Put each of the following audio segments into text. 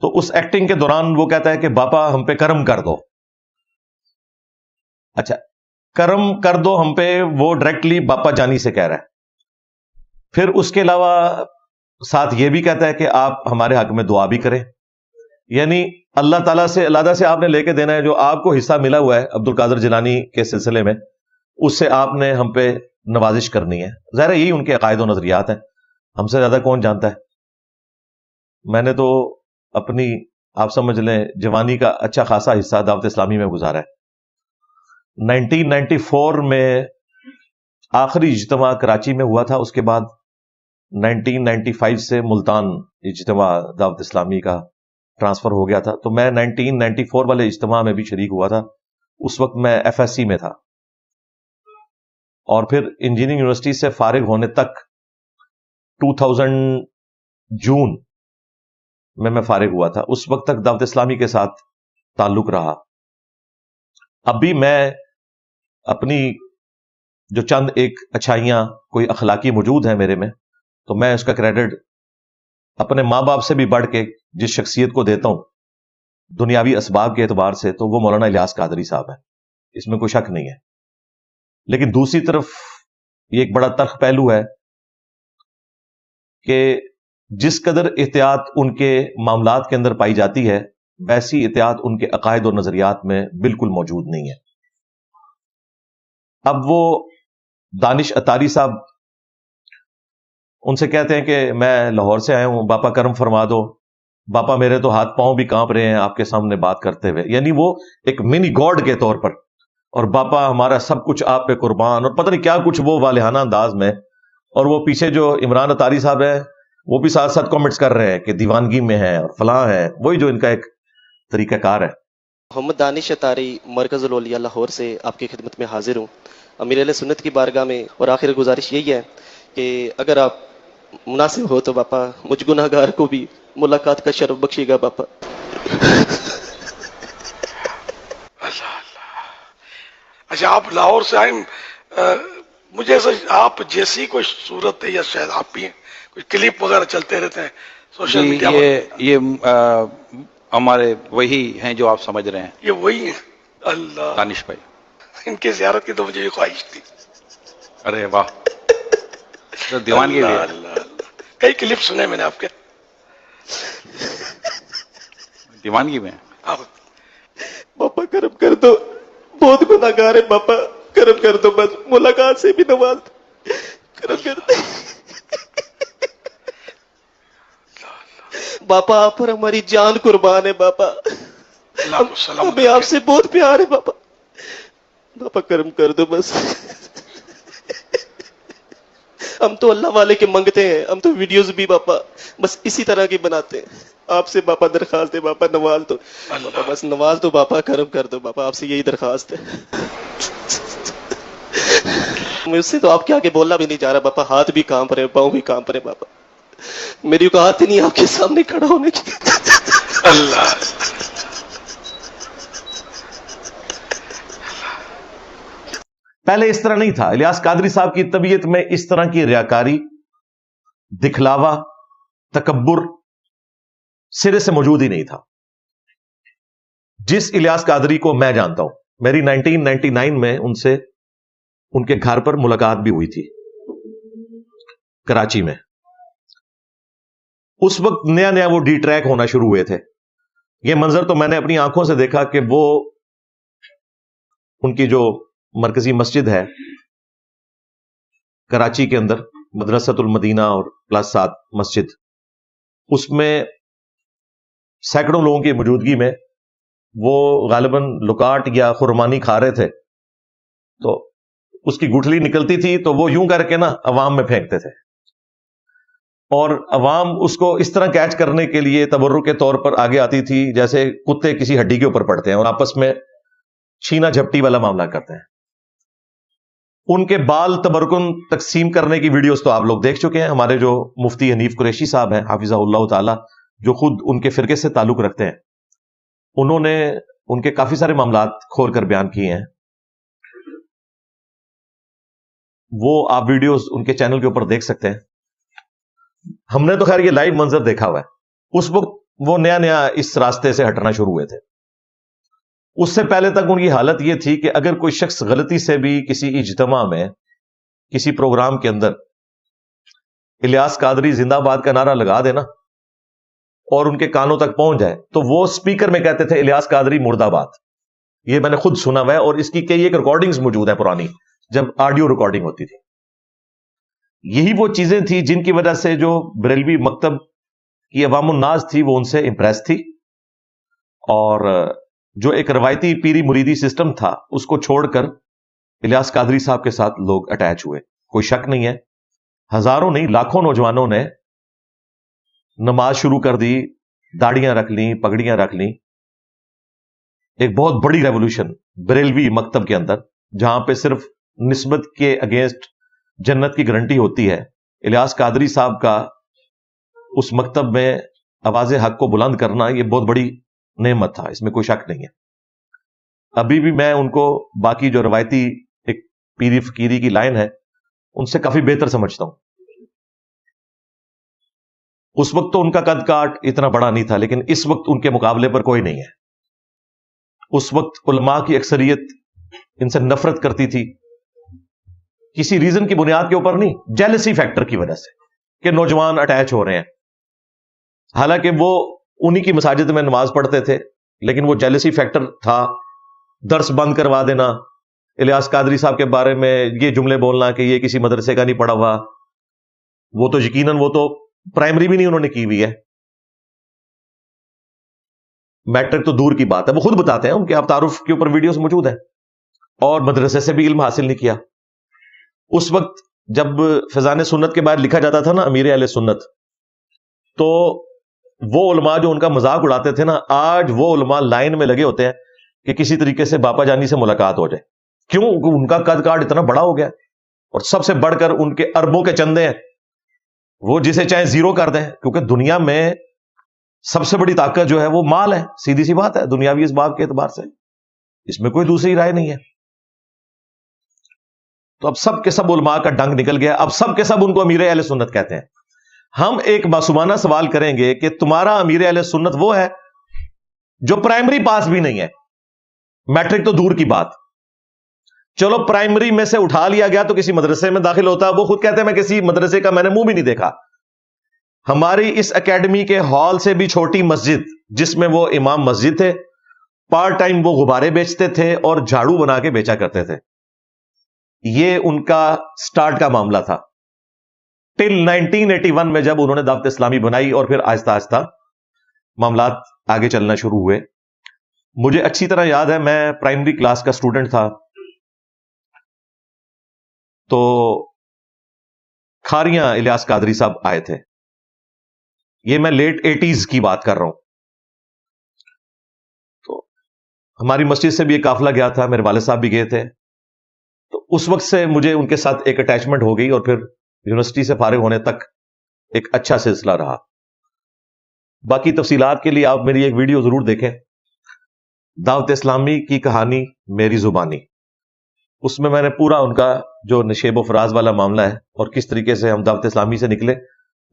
تو اس ایکٹنگ کے دوران وہ کہتا ہے کہ باپا ہم پہ کرم کر دو. اچھا کرم کر دو ہم پہ، وہ ڈائریکٹلی باپا جانی سے کہہ رہا ہے. پھر اس کے علاوہ ساتھ یہ بھی کہتا ہے کہ آپ ہمارے حق میں دعا بھی کریں. یعنی اللہ تعالیٰ سے علیحدہ سے آپ نے لے کے دینا ہے، جو آپ کو حصہ ملا ہوا ہے عبد القادر جیلانی کے سلسلے میں، اس سے آپ نے ہم پہ نوازش کرنی ہے. ظاہر ہے یہی ان کے عقائد و نظریات ہیں، ہم سے زیادہ کون جانتا ہے. میں نے تو اپنی آپ سمجھ لیں جوانی کا اچھا خاصا حصہ دعوت اسلامی میں گزارا ہے. 1994 میں آخری اجتماع کراچی میں ہوا تھا، اس کے بعد 1995 سے ملتان اجتماع دعوت اسلامی کا ٹرانسفر ہو گیا تھا. تو میں 1994 والے اجتماع میں بھی شریک ہوا تھا. اس وقت میں ایف ایس سی میں تھا، اور پھر انجینئرنگ یونیورسٹی سے فارغ ہونے تک 2000 جون میں فارغ ہوا تھا. اس وقت تک دعوت اسلامی کے ساتھ تعلق رہا. اب بھی میں اپنی جو چند ایک اچھائیاں کوئی اخلاقی موجود ہیں میرے میں، تو میں اس کا کریڈٹ اپنے ماں باپ سے بھی بڑھ کے جس شخصیت کو دیتا ہوں دنیاوی اسباب کے اعتبار سے، تو وہ مولانا الیاس قادری صاحب ہیں. اس میں کوئی شک نہیں ہے. لیکن دوسری طرف یہ ایک بڑا تلخ پہلو ہے کہ جس قدر احتیاط ان کے معاملات کے اندر پائی جاتی ہے، ویسی احتیاط ان کے عقائد اور نظریات میں بالکل موجود نہیں ہے. اب وہ دانش اتاری صاحب ان سے کہتے ہیں کہ میں لاہور سے آیا ہوں، باپا کرم فرما دو. باپا میرے تو ہاتھ پاؤں بھی کانپ رہے ہیں آپ کے سامنے بات کرتے ہوئے. یعنی وہ ایک منی گاڈ کے طور پر، اور باپا ہمارا سب کچھ آپ پہ قربان، اور پتہ نہیں کیا کچھ وہ والہانہ انداز میں. اور وہ پیچھے جو عمران اتاری صاحب ہیں وہ بھی ساتھ ساتھ کامنٹس کر رہے ہیں کہ دیوانگی میں ہے اور فلاں ہے. وہی جو ان کا ایک طریقہ کار ہے. محمد دانش اتاری، مرکز الاولیاء لاہور سے آپ کی خدمت میں حاضر ہوں امیر اہل سنت کی بارگاہ میں. اور آخر گزارش یہی ہے کہ اگر آپ مناسب ہو تو باپا مجھ گناہ گار کو بھی ملاقات کا شرف بخشے گا باپا. اچھا آپ لاہور سے آئے، مجھے ایسا آپ جیسی کوئی صورت ہے، یا شاید آپ بھی کوئی کلپ وغیرہ چلتے رہتے ہیں سوشل میڈیا پر؟ یہ ہمارے وہی ہیں جو آپ سمجھ رہے ہیں، یہ وہی ہیں. اللہ، دانش بھائی. ان کی زیارت کی تو مجھے یہ خواہش تھی. ارے واہ، تو دیوانگی بھی اللہ ہے. اللہ اللہ، کئی کلپ سنے میں نے آپ کے. دیوانگی میں باپا کرم کر دو، بہت گناہ گار ہے باپا، کرم کر دو، بس ملاقات سے بھی نواز دو، کرم کر دو باپا. آپ پر ہماری جان قربان ہے باپا، اللہ کو سلام ہمیں آپ سے بہت پیار ہے باپا. باپا کرم کر دو بس. ہم تو اللہ والے کے منگتے ہیں، ہم تو ویڈیوز بھی باپا بس اسی طرح کی بناتے ہیں. آپ سے باپا درخواست ہے باپا، نواز دو باپا، بس نواز دو باپا، کرم کر دو باپا، آپ سے یہی درخواست ہے. مجھ سے تو آپ کے آگے بولنا بھی نہیں جا رہا باپا، ہاتھ بھی کانپ رہے، پاؤں بھی کانپ رہے باپا، میری اوقات ہی نہیں آپ کے سامنے کھڑا ہونے کی. اللہ. پہلے اس طرح نہیں تھا. الیاس قادری صاحب کی طبیعت میں اس طرح کی ریاکاری، دکھلاوا، تکبر سرے سے موجود ہی نہیں تھا. جس الیاس قادری کو میں جانتا ہوں، میری 1999 میں ان سے ان کے گھر پر ملاقات بھی ہوئی تھی کراچی میں. اس وقت نیا نیا وہ ڈی ٹریک ہونا شروع ہوئے تھے. یہ منظر تو میں نے اپنی آنکھوں سے دیکھا کہ وہ ان کی جو مرکزی مسجد ہے کراچی کے اندر، مدرسۃ المدینہ اور پلس 7 مسجد، اس میں سینکڑوں لوگوں کی موجودگی میں وہ غالباً لکاٹ یا خرمانی کھا رہے تھے. تو اس کی گٹھلی نکلتی تھی تو وہ یوں کر کے نا عوام میں پھینکتے تھے، اور عوام اس کو اس طرح کیچ کرنے کے لیے تبرک کے طور پر آگے آتی تھی جیسے کتے کسی ہڈی کے اوپر پڑتے ہیں اور آپس میں چھینا جھپٹی والا معاملہ کرتے ہیں. ان کے بال تبرکن تقسیم کرنے کی ویڈیوز تو آپ لوگ دیکھ چکے ہیں. ہمارے جو مفتی حنیف قریشی صاحب ہیں حافظہ اللہ تعالی، جو خود ان کے فرقے سے تعلق رکھتے ہیں، انہوں نے ان کے کافی سارے معاملات کھول کر بیان کیے ہیں. وہ آپ ویڈیوز ان کے چینل کے اوپر دیکھ سکتے ہیں. ہم نے تو خیر یہ لائیو منظر دیکھا ہوا ہے. اس وقت وہ نیا نیا اس راستے سے ہٹنا شروع ہوئے تھے. اس سے پہلے تک ان کی حالت یہ تھی کہ اگر کوئی شخص غلطی سے بھی کسی اجتماع میں کسی پروگرام کے اندر الیاس قادری زندہ باد کا نعرہ لگا دینا اور ان کے کانوں تک پہنچ جائے تو وہ سپیکر میں کہتے تھے الیاس قادری مرد آباد. یہ میں نے خود سنا ہوا ہے اور اس کی کئی ایک ریکارڈنگز موجود ہیں پرانی, جب آڈیو ریکارڈنگ ہوتی تھی. یہی وہ چیزیں تھیں جن کی وجہ سے جو بریلوی مکتب کی عوام الناس تھی وہ ان سے امپریس تھی, اور جو ایک روایتی پیری مریدی سسٹم تھا اس کو چھوڑ کر الیاس قادری صاحب کے ساتھ لوگ اٹیچ ہوئے. کوئی شک نہیں ہے, ہزاروں نہیں لاکھوں نوجوانوں نے نماز شروع کر دی, داڑیاں رکھ لیں, پگڑیاں رکھ لیں. ایک بہت بڑی ریولوشن بریلوی مکتب کے اندر, جہاں پہ صرف نسبت کے اگینسٹ جنت کی گارنٹی ہوتی ہے. الیاس قادری صاحب کا اس مکتب میں آواز حق کو بلند کرنا یہ بہت بڑی نعمت تھا, اس میں کوئی شک نہیں ہے. ابھی بھی میں ان کو باقی جو روایتی ایک پیری فقیری کی لائن ہے ان سے کافی بہتر سمجھتا ہوں. اس وقت تو ان کا قد کاٹ اتنا بڑا نہیں تھا, لیکن اس وقت ان کے مقابلے پر کوئی نہیں ہے. اس وقت علماء کی اکثریت ان سے نفرت کرتی تھی, کسی ریزن کی بنیاد کے اوپر نہیں, جیلسی فیکٹر کی وجہ سے کہ نوجوان اٹیچ ہو رہے ہیں. حالانکہ وہ انہی کی مساجد میں نماز پڑھتے تھے, لیکن وہ جیلسی فیکٹر تھا. درس بند کروا دینا, الیاس قادری صاحب کے بارے میں یہ جملے بولنا کہ یہ کسی مدرسے کا نہیں پڑھا ہوا. وہ تو یقیناً وہ تو پرائمری بھی نہیں انہوں نے کی ہوئی ہے, میٹرک تو دور کی بات ہے. وہ خود بتاتے ہیں, ان کے آپ تعارف کے اوپر ویڈیوز موجود ہیں, اور مدرسے سے بھی علم حاصل نہیں کیا. اس وقت جب فیضان سنت کے بعد لکھا جاتا تھا نا امیر اہل سنت, تو وہ علماء جو ان کا مذاق اڑاتے تھے نا, آج وہ علماء لائن میں لگے ہوتے ہیں کہ کسی طریقے سے باپا جانی سے ملاقات ہو جائے. کیوں؟ ان کا قد کاٹ اتنا بڑا ہو گیا, اور سب سے بڑھ کر ان کے اربوں کے چندے ہیں, وہ جسے چاہے زیرو کر دیں, کیونکہ دنیا میں سب سے بڑی طاقت جو ہے وہ مال ہے. سیدھی سی بات ہے, دنیاوی اسباب کے اعتبار سے اس میں کوئی دوسری رائے نہیں ہے. تو اب سب کے سب علماء کا ڈنگ نکل گیا, اب سب کے سب ان کو امیر اہل سنت کہتے ہیں. ہم ایک معصومانہ سوال کریں گے کہ تمہارا امیر اہل سنت وہ ہے جو پرائمری پاس بھی نہیں ہے, میٹرک تو دور کی بات. چلو پرائمری میں سے اٹھا لیا گیا تو کسی مدرسے میں داخل ہوتا, وہ خود کہتے ہیں میں کسی مدرسے کا میں نے منہ بھی نہیں دیکھا. ہماری اس اکیڈمی کے ہال سے بھی چھوٹی مسجد جس میں وہ امام مسجد تھے, پارٹ ٹائم وہ غبارے بیچتے تھے اور جھاڑو بنا کے بیچا کرتے تھے. یہ ان کا سٹارٹ کا معاملہ تھا ٹل 1981 میں, جب انہوں نے دعوت اسلامی بنائی, اور پھر آہستہ آہستہ معاملات آگے چلنا شروع ہوئے. مجھے اچھی طرح یاد ہے, میں پرائمری کلاس کا اسٹوڈنٹ تھا, تو کھاریاں الیاس قادری صاحب آئے تھے. یہ میں لیٹ 80s کی بات کر رہا ہوں. تو ہماری مسجد سے بھی ایک قافلہ گیا تھا, میرے والد صاحب بھی گئے تھے. تو اس وقت سے مجھے ان کے ساتھ ایک اٹیچمنٹ ہو گئی, اور پھر یونیورسٹی سے فارغ ہونے تک ایک اچھا سلسلہ رہا. باقی تفصیلات کے لیے آپ میری ایک ویڈیو ضرور دیکھیں, دعوت اسلامی کی کہانی میری زبانی. اس میں نے پورا ان کا جو نشیب و فراز والا معاملہ ہے اور کس طریقے سے ہم دعوت اسلامی سے نکلے,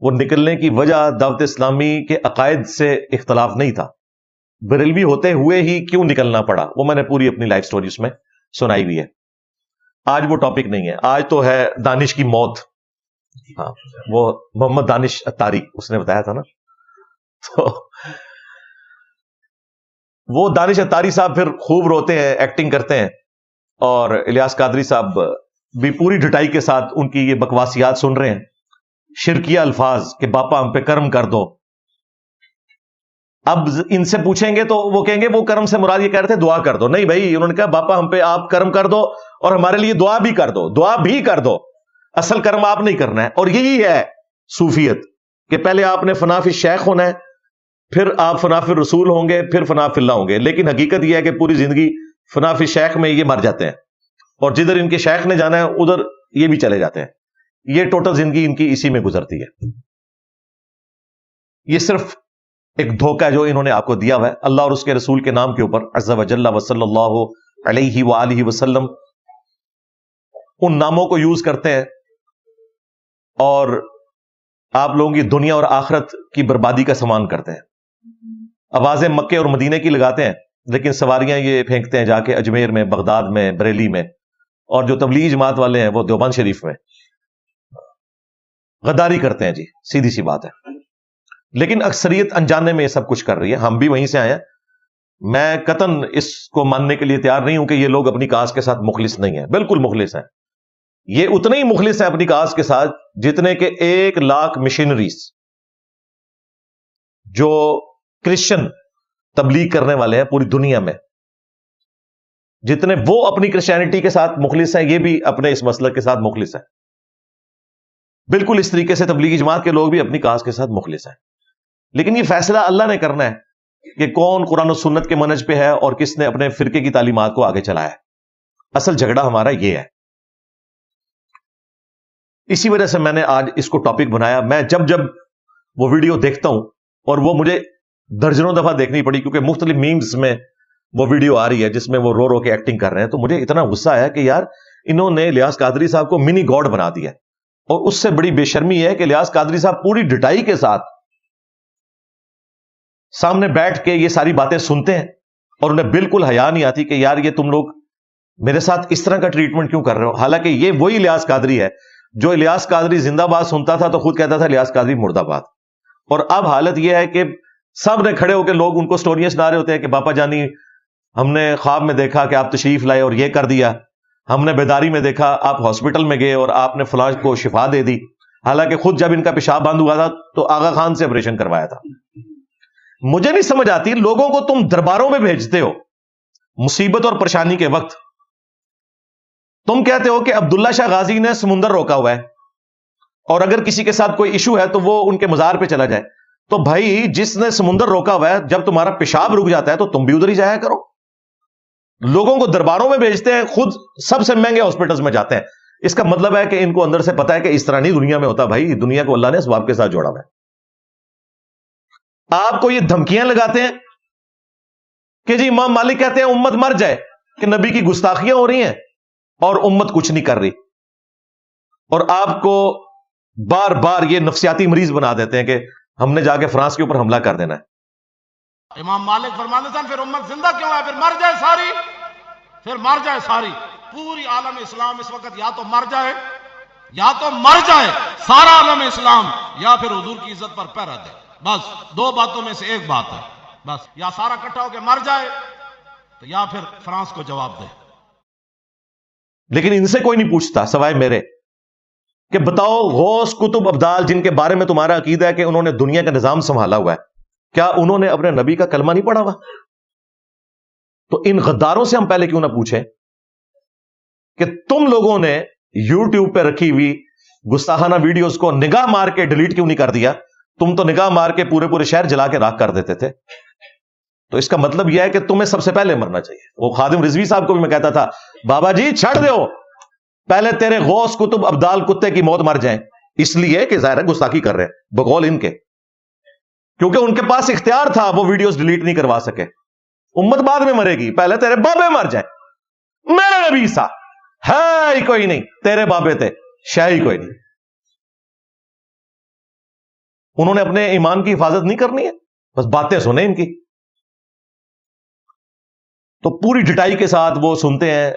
وہ نکلنے کی وجہ دعوت اسلامی کے عقائد سے اختلاف نہیں تھا, بریلوی ہوتے ہوئے ہی کیوں نکلنا پڑا, وہ میں نے پوری اپنی لائف سٹوری اس میں سنائی ہوئی ہے. آج وہ ٹاپک نہیں ہے, آج تو ہے دانش کی موت. ہاں, وہ محمد دانش اتاری اس نے بتایا تھا نا. تو وہ دانش اتاری صاحب پھر خوب روتے ہیں, ایکٹنگ کرتے ہیں, اور الیاس قادری صاحب بھی پوری ڈٹائی کے ساتھ ان کی یہ بکواسیات سن رہے ہیں, شرکیہ الفاظ کہ باپا ہم پہ کرم کر دو. اب ان سے پوچھیں گے تو وہ کہیں گے وہ کرم سے مراد یہ کہہ رہے تھے دعا کر دو. نہیں بھائی, انہوں نے کہا باپا ہم پہ آپ کرم کر دو اور ہمارے لیے دعا بھی کر دو, دعا بھی کر دو. اصل کرم آپ نہیں کرنا ہے. اور یہی ہے صوفیت کہ پہلے آپ نے فنا فی الشیخ ہونا ہے, پھر آپ فنا فی الرسول ہوں گے, پھر فنا فی اللہ ہوں گے. لیکن حقیقت یہ ہے کہ پوری زندگی فنا فی الشیخ میں یہ مر جاتے ہیں, اور جدھر ان کے شیخ نے جانا ہے ادھر یہ بھی چلے جاتے ہیں. یہ ٹوٹل زندگی ان کی اسی میں گزرتی ہے. یہ صرف ایک دھوکہ جو انہوں نے آپ کو دیا ہوا ہے اللہ اور اس کے رسول کے نام کے اوپر, عز و جل و صلی اللہ علیہ وآلہ وسلم. ان ناموں کو یوز کرتے ہیں اور آپ لوگوں کی دنیا اور آخرت کی بربادی کا سامان کرتے ہیں. آوازیں مکے اور مدینے کی لگاتے ہیں، لیکن سواریاں یہ پھینکتے ہیں جا کے اجمیر میں، بغداد میں، بریلی میں، اور جو تبلیغی جماعت والے ہیں وہ دیوبند شریف میں غداری کرتے ہیں جی، سیدھی سی بات ہے۔ لیکن اکثریت انجانے میں یہ سب کچھ کر رہی ہے، ہم بھی وہیں سے آئے ہیں۔ میں قطعاً اس کو ماننے کے لیے تیار نہیں ہوں کہ یہ لوگ اپنی کاز کے ساتھ مخلص نہیں ہیں، بالکل مخلص ہیں۔ یہ اتنے ہی مخلص ہیں اپنی کاز کے ساتھ جتنے کہ 1,00,000 مشنریز جو کرسچن تبلیغ کرنے والے ہیں پوری دنیا میں، جتنے وہ اپنی کرسچینٹی کے ساتھ مخلص ہیں، یہ بھی اپنے اس مسلک کے ساتھ مخلص ہیں۔ بالکل اس طریقے سے تبلیغی جماعت کے لوگ بھی اپنی کاز کے ساتھ مخلص ہیں۔ لیکن یہ فیصلہ اللہ نے کرنا ہے کہ کون قرآن و سنت کے منہج پہ ہے اور کس نے اپنے فرقے کی تعلیمات کو آگے چلایا ہے۔ اصل جھگڑا ہمارا یہ ہے۔ اسی وجہ سے میں نے آج اس کو ٹاپک بنایا۔ میں جب وہ ویڈیو دیکھتا ہوں، اور وہ مجھے درجنوں دفعہ دیکھنی پڑی کیونکہ مختلف میمز میں وہ ویڈیو آ رہی ہے جس میں وہ رو کے ایکٹنگ کر رہے ہیں، تو مجھے اتنا غصہ آیا کہ یار انہوں نے الیاس قادری صاحب کو منی گاڈ بنا دیا۔ اور اس سے بڑی بے شرمی ہے کہ الیاس قادری صاحب پوری ڈٹائی کے ساتھ سامنے بیٹھ کے یہ ساری باتیں سنتے ہیں اور انہیں بالکل حیا نہیں آتی کہ یار یہ تم لوگ میرے ساتھ اس طرح کا ٹریٹمنٹ کیوں کر رہے ہو۔ حالانکہ یہ وہی الیاس قادری ہے جو الیاس قادری زندہ باد سنتا تھا تو خود کہتا تھا الیاس قادری مرد آباد۔ اور اب حالت یہ ہے کہ سب نے کھڑے ہو کے لوگ ان کو سٹوریاں سنا رہے ہوتے ہیں کہ باپا جانی ہم نے خواب میں دیکھا کہ آپ تشریف لائے اور یہ کر دیا، ہم نے بیداری میں دیکھا آپ ہاسپٹل میں گئے اور آپ نے فلاں کو شفا دے دی، حالانکہ خود جب ان کا پیشاب بند ہوا تھا تو آغا خان سے آپریشن کروایا تھا۔ مجھے نہیں سمجھ آتی، لوگوں کو تم درباروں میں بھیجتے ہو مصیبت اور پریشانی کے وقت، تم کہتے ہو کہ عبداللہ شاہ غازی نے سمندر روکا ہوا ہے اور اگر کسی کے ساتھ کوئی ایشو ہے تو وہ ان کے مزار پہ چلا جائے۔ تو بھائی جس نے سمندر روکا ہوا ہے، جب تمہارا پیشاب رک جاتا ہے تو تم بھی ادھر ہی جایا کرو۔ لوگوں کو درباروں میں بھیجتے ہیں، خود سب سے مہنگے ہاسپٹلز میں جاتے ہیں۔ اس کا مطلب ہے کہ ان کو اندر سے پتا ہے کہ اس طرح نہیں دنیا میں ہوتا، بھائی دنیا کو اللہ نے اسباب کے ساتھ جوڑا ہوا ہے۔ آپ کو یہ دھمکیاں لگاتے ہیں کہ جی امام مالک کہتے ہیں امت مر جائے، کہ نبی کی گستاخیاں ہو رہی ہیں اور امت کچھ نہیں کر رہی، اور آپ کو بار بار یہ نفسیاتی مریض بنا دیتے ہیں کہ ہم نے جا کے فرانس کے اوپر حملہ کر دینا ہے۔ امام مالک فرماتے ہیں پھر امت زندہ کیوں ہے؟ پھر مر جائے ساری، پھر مر جائے ساری۔ پوری عالم اسلام اس وقت یا تو مر جائے، یا تو مر جائے سارا عالم اسلام، یا پھر حضور کی عزت پر پیرا دے۔ بس دو باتوں میں سے ایک بات ہے، بس یا سارا اکٹھا ہو کے مر جائے تو یا پھر فرانس کو جواب دے۔ لیکن ان سے کوئی نہیں پوچھتا سوائے میرے کہ بتاؤ غوث کتب ابدال جن کے بارے میں تمہارا عقیدہ ہے کہ انہوں نے دنیا کا نظام سنبھالا ہوا ہے، کیا انہوں نے اپنے نبی کا کلمہ نہیں پڑھا ہوا؟ تو ان غداروں سے ہم پہلے کیوں نہ پوچھیں کہ تم لوگوں نے یوٹیوب پہ رکھی ہوئی گستاخانہ ویڈیوز کو نگاہ مار کے ڈیلیٹ کیوں نہیں کر دیا؟ تم تو نگاہ مار کے پورے شہر جلا کے راکھ کر دیتے تھے۔ تو اس کا مطلب یہ ہے کہ تمہیں سب سے پہلے مرنا چاہیے۔ وہ خادم رضوی صاحب کو بھی میں کہتا تھا بابا جی چھڑ دو، پہلے تیرے غوث کتب ابدال کتے کی موت مر جائیں، اس لیے کہ ظاہر ہے گستاخی کر رہے ہیں بقول ان کے، کیونکہ ان کے پاس اختیار تھا، وہ ویڈیوز ڈیلیٹ نہیں کروا سکے۔ امت بعد میں مرے گی، پہلے تیرے بابے مر جائیں۔ میرے نبی سا ہے ہی کوئی نہیں، تیرے بابے تھے شاہ ہی کوئی نہیں۔ انہوں نے اپنے ایمان کی حفاظت نہیں کرنی ہے، بس باتیں سنیں ان کی۔ تو پوری ڈٹائی کے ساتھ وہ سنتے ہیں۔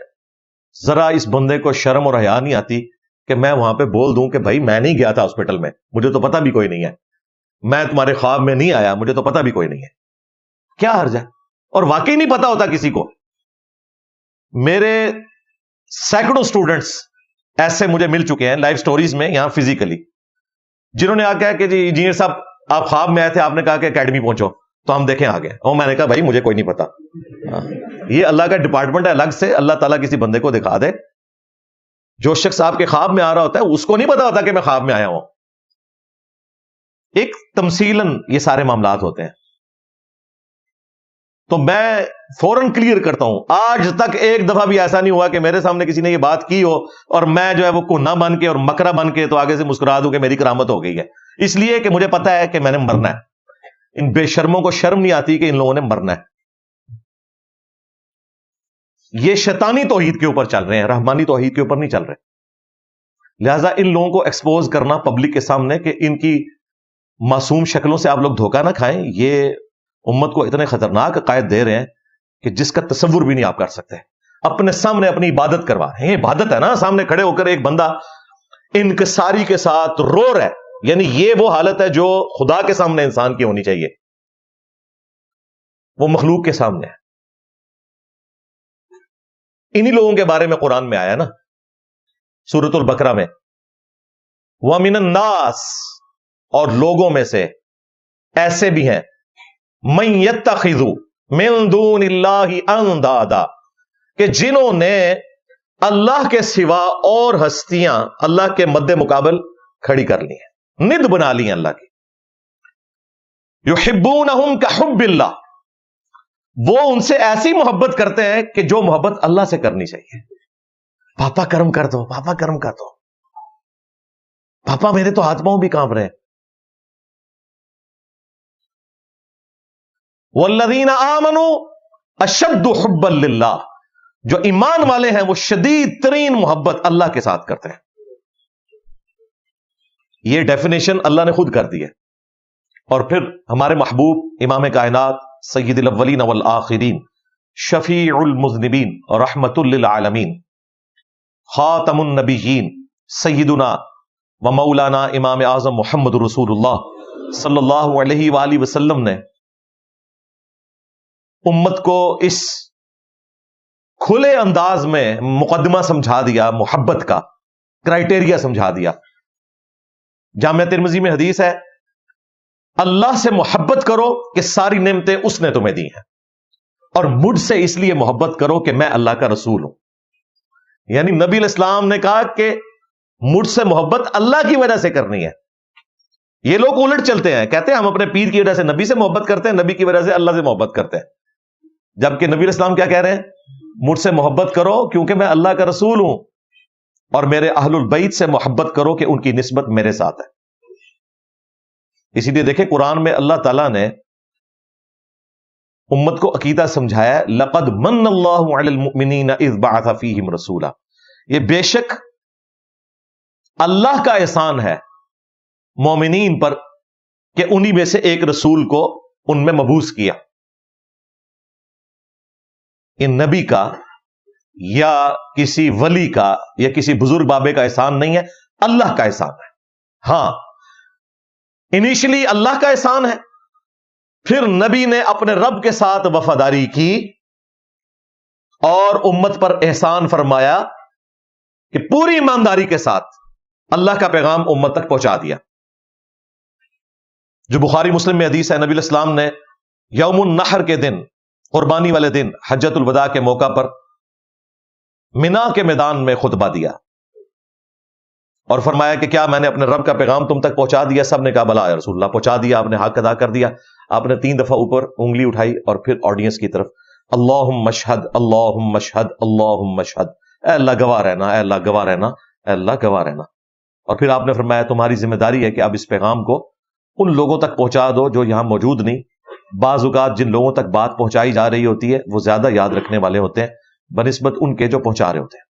ذرا اس بندے کو شرم اور حیا نہیں آتی کہ میں وہاں پہ بول دوں کہ بھائی میں نہیں گیا تھا ہاسپٹل میں، مجھے تو پتہ بھی کوئی نہیں ہے، میں تمہارے خواب میں نہیں آیا، مجھے تو پتہ بھی کوئی نہیں ہے۔ کیا حرج ہے؟ اور واقعی نہیں پتا ہوتا کسی کو۔ میرے سینکڑوں سٹوڈنٹس ایسے مجھے مل چکے ہیں لائف سٹوریز میں یہاں فزیکلی، جنہوں نے آ کہا کہ جی انجینئر صاحب آپ خواب میں آئے تھے، آپ نے کہا کہ اکیڈمی پہنچو تو ہم دیکھیں آگے، اور میں نے کہا بھائی مجھے کوئی نہیں پتا۔ یہ اللہ کا ڈپارٹمنٹ ہے الگ سے، اللہ تعالیٰ کسی بندے کو دکھا دے۔ جو شخص آپ کے خواب میں آ رہا ہوتا ہے اس کو نہیں پتا ہوتا کہ میں خواب میں آیا ہوں۔ ایک تمثیلاً یہ سارے معاملات ہوتے ہیں۔ تو میں فوراً کلیئر کرتا ہوں، آج تک ایک دفعہ بھی ایسا نہیں ہوا کہ میرے سامنے کسی نے یہ بات کی ہو اور میں جو ہے وہ کونا بن کے اور مکرا بن کے تو آگے سے مسکرا دوں کہ میری کرامت ہو گئی ہے، اس لیے کہ مجھے پتا ہے کہ میں نے مرنا ہے۔ ان بے شرموں کو شرم نہیں آتی کہ ان لوگوں نے مرنا ہے۔ یہ شیطانی توحید کے اوپر چل رہے ہیں، رحمانی توحید کے اوپر نہیں چل رہے۔ لہذا ان لوگوں کو ایکسپوز کرنا پبلک کے سامنے کہ ان کی معصوم شکلوں سے آپ لوگ دھوکہ نہ کھائیں، یہ امت کو اتنے خطرناک عقائد دے رہے ہیں کہ جس کا تصور بھی نہیں آپ کر سکتے. اپنے سامنے اپنی عبادت کروا رہے ہیں. عبادت ہے نا, سامنے کھڑے ہو کر ایک بندہ انکساری کے ساتھ رو رہا ہے, یعنی یہ وہ حالت ہے جو خدا کے سامنے انسان کی ہونی چاہیے, وہ مخلوق کے سامنے ہے. انہی لوگوں کے بارے میں قرآن میں آیا نا سورۃ البقرہ میں, وَمِنَ النَّاسِ, اور لوگوں میں سے ایسے بھی ہیں, مَن يَتَّخِذُ مِن دُونِ اللَّهِ أَندَادًا, کہ جنہوں نے اللہ کے سوا اور ہستیاں اللہ کے مد مقابل کھڑی کر لی ہیں, ند بنا لی ہیں اللہ کی. يُحِبُّونَهُمْ كَحُبِّ اللَّهِ, وہ ان سے ایسی محبت کرتے ہیں کہ جو محبت اللہ سے کرنی چاہیے. پاپا کرم کر دو, پاپا کرم کر دو, پاپا میرے تو ہاتھ پاؤں بھی کانپ رہے ہیں. والذین آمنوا اشد حبا للہ, جو ایمان والے ہیں وہ شدید ترین محبت اللہ کے ساتھ کرتے ہیں. یہ ڈیفینیشن اللہ نے خود کر دی ہے. اور پھر ہمارے محبوب امام کائنات سید الاولین والآخرین شفیع المذنبین رحمت للعالمین خاتم النبیین سیدنا و مولانا امام اعظم محمد رسول اللہ صلی اللہ علیہ وآلہ وسلم نے امت کو اس کھلے انداز میں مقدمہ سمجھا دیا, محبت کا کرائٹیریا سمجھا دیا. جامعہ ترمذی میں حدیث ہے, اللہ سے محبت کرو کہ ساری نعمتیں اس نے تمہیں دی ہیں, اور مجھ سے اس لیے محبت کرو کہ میں اللہ کا رسول ہوں. یعنی نبی علیہ السلام نے کہا کہ مجھ سے محبت اللہ کی وجہ سے کرنی ہے. یہ لوگ الٹ چلتے ہیں, کہتے ہیں ہم اپنے پیر کی وجہ سے نبی سے محبت کرتے ہیں, نبی کی وجہ سے اللہ سے محبت کرتے ہیں. جبکہ نبی علیہ السلام کیا کہہ رہے ہیں, مجھ سے محبت کرو کیونکہ میں اللہ کا رسول ہوں, اور میرے اہل البیت سے محبت کرو کہ ان کی نسبت میرے ساتھ ہے. اسی لیے دیکھیں قرآن میں اللہ تعالیٰ نے امت کو عقیدہ سمجھایا, لقد من اللہ علی المؤمنین اذ بعث فیہم رسولا, یہ بے شک اللہ کا احسان ہے مومنین پر کہ انہی میں سے ایک رسول کو ان میں مبعوث کیا. ان نبی کا یا کسی ولی کا یا کسی بزرگ بابے کا احسان نہیں ہے, اللہ کا احسان ہے. ہاں انیشلی اللہ کا احسان ہے, پھر نبی نے اپنے رب کے ساتھ وفاداری کی اور امت پر احسان فرمایا کہ پوری ایمانداری کے ساتھ اللہ کا پیغام امت تک پہنچا دیا. جو بخاری مسلم میں حدیث ہے, نبی علیہ السلام نے یوم النحر کے دن, قربانی والے دن, حجۃ الوداع کے موقع پر منا کے میدان میں خطبہ دیا اور فرمایا کہ کیا میں نے اپنے رب کا پیغام تم تک پہنچا دیا؟ سب نے کہا بلا یا رسول اللہ, پہنچا دیا, آپ نے حق ادا کر دیا. آپ نے 3 دفعہ اوپر انگلی اٹھائی اور پھر آڈینس کی طرف اللہم اشہد اللہم اشہد اللہم اشہد, اے اللہ گواہ رہنا, اے اللہ گواہ رہنا, اے اللہ گواہ رہنا. اور پھر آپ نے فرمایا تمہاری ذمہ داری ہے کہ اب اس پیغام کو ان لوگوں تک پہنچا دو جو یہاں موجود نہیں. بعض اوقات جن لوگوں تک بات پہنچائی جا رہی ہوتی ہے وہ زیادہ یاد رکھنے والے ہوتے ہیں بنسبت ان کے جو پہنچا رہے ہوتے ہیں.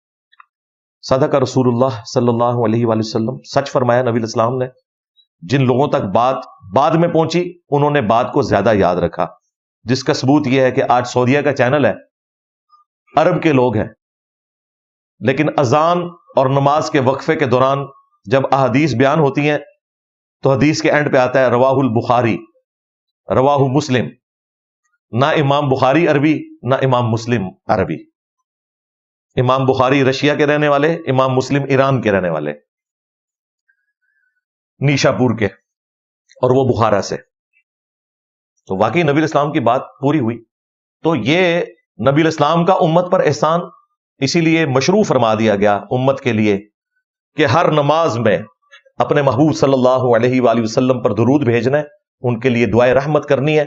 صدق رسول اللہ صلی اللہ علیہ وآلہ وسلم, سچ فرمایا نبی علیہ السلام نے. جن لوگوں تک بات بعد میں پہنچی انہوں نے بات کو زیادہ یاد رکھا, جس کا ثبوت یہ ہے کہ آج سعودیہ کا چینل ہے, عرب کے لوگ ہیں, لیکن اذان اور نماز کے وقفے کے دوران جب احادیث بیان ہوتی ہیں تو حدیث کے اینڈ پہ آتا ہے رواہ البخاری, رواہ مسلم. نہ امام بخاری عربی نہ امام مسلم عربی. امام بخاری رشیا کے رہنے والے, امام مسلم ایران کے رہنے والے, نیشا پور کے, اور وہ بخارا سے. تو واقعی نبی الاسلام کی بات پوری ہوئی. تو یہ نبی الاسلام کا امت پر احسان اسی لیے مشروع فرما دیا گیا امت کے لیے کہ ہر نماز میں اپنے محبوب صلی اللہ علیہ وآلہ وسلم پر درود بھیجنا ہے, ان کے لیے دعائے رحمت کرنی ہے,